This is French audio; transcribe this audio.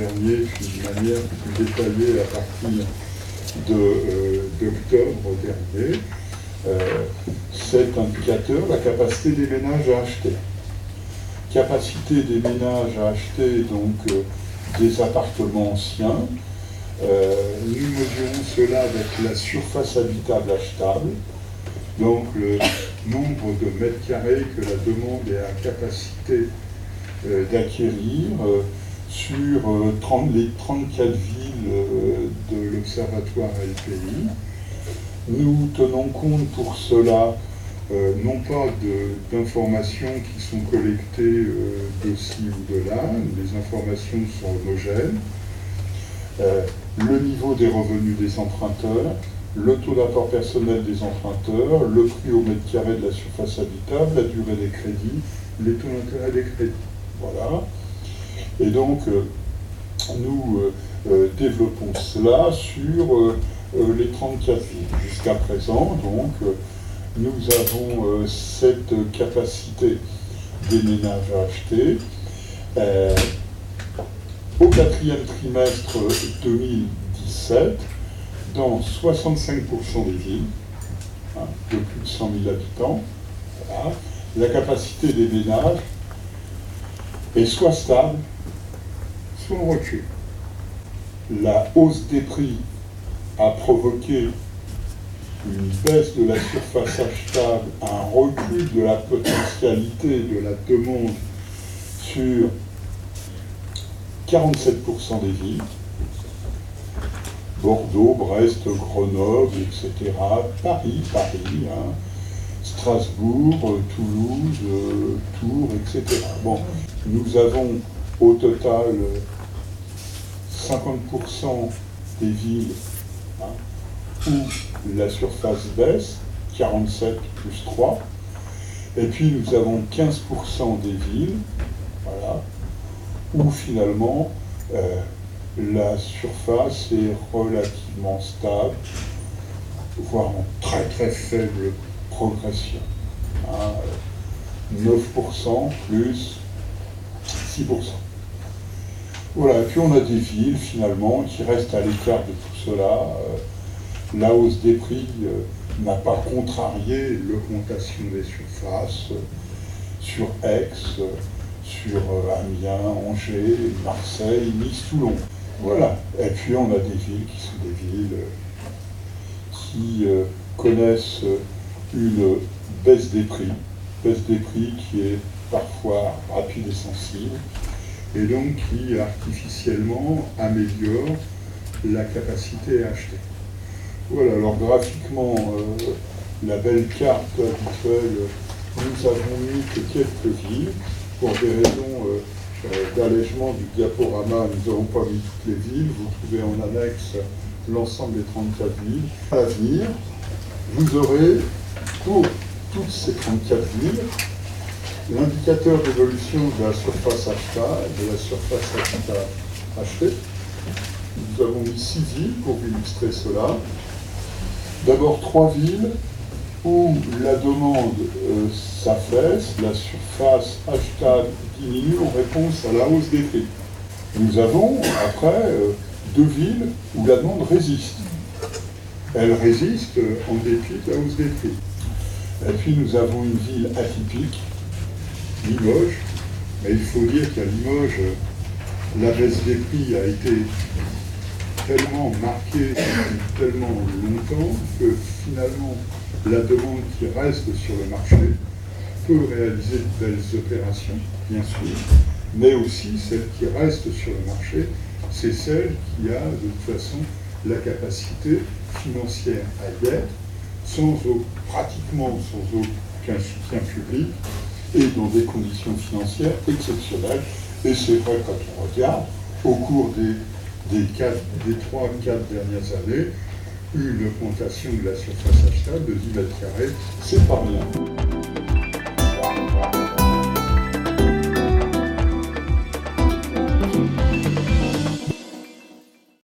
dernier, puis d'une manière plus détaillée à partir d'octobre dernier, cet indicateur, la capacité des ménages à acheter. Capacité des ménages à acheter donc des appartements anciens. Nous mesurons cela avec la surface habitable achetable, donc le nombre de mètres carrés que la demande est à capacité d'acquérir sur les 34 villes de l'Observatoire LPI. Nous tenons compte pour cela non pas d'informations qui sont collectées de-ci ou de là, les informations sont homogènes, le niveau des revenus des emprunteurs, le taux d'apport personnel des emprunteurs, le prix au mètre carré de la surface habitable, la durée des crédits, les taux d'intérêt des crédits. Voilà. Et donc, nous développons cela sur les 34 villes. Jusqu'à présent, donc, nous avons cette capacité des ménages à acheter. Au quatrième trimestre 2017, dans 65% des villes, de plus de 100 000 habitants, voilà, la capacité des ménages est soit stable, soit en recul. La hausse des prix a provoqué une baisse de la surface achetable, un recul de la potentialité de la demande sur 47% des villes, Bordeaux, Brest, Grenoble, etc., Paris, Strasbourg, Toulouse, Tours, etc. Bon, nous avons au total 50% des villes où la surface baisse, 47 plus 3, et puis nous avons 15% des villes, voilà, où finalement la surface est relativement stable, voire en très très faible progression. 9% plus 6%. Voilà, et puis on a des villes finalement qui restent à l'écart de tout cela. La hausse des prix n'a pas contrarié l'augmentation des surfaces sur Aix, sur Amiens, Angers, Marseille, Nice, Toulon. Voilà. Et puis on a des villes qui sont des villes qui connaissent une baisse des prix qui est parfois rapide et sensible, et donc qui artificiellement améliore la capacité à acheter. Voilà, alors graphiquement, la belle carte habituelle, nous avons mis que quelques villes. Pour des raisons d'allègement du diaporama, nous n'avons pas mis toutes les villes. Vous trouvez en annexe l'ensemble des 34 villes. À l'avenir, vous aurez, pour toutes ces 34 villes, l'indicateur d'évolution de la surface achetable, de la surface achetée. Nous avons mis 6 villes pour illustrer cela. D'abord 3 villes où la demande s'affaisse, la surface achetable diminue en réponse à la hausse des prix. Nous avons après 2 villes où la demande résiste. Elle résiste en dépit de la hausse des prix. Et puis nous avons une ville atypique, Limoges, mais il faut dire qu'à Limoges, la baisse des prix a été tellement marquée depuis tellement longtemps que finalement la demande qui reste sur le marché peut réaliser de belles opérations, bien sûr, mais aussi celle qui reste sur le marché, c'est celle qui a de toute façon la capacité financière à y être, pratiquement sans aucun soutien public et dans des conditions financières exceptionnelles. Et c'est vrai quand on regarde, au cours des 3-4 dernières années, une augmentation de la surface achetable de 10 mètres carrés, c'est pas rien.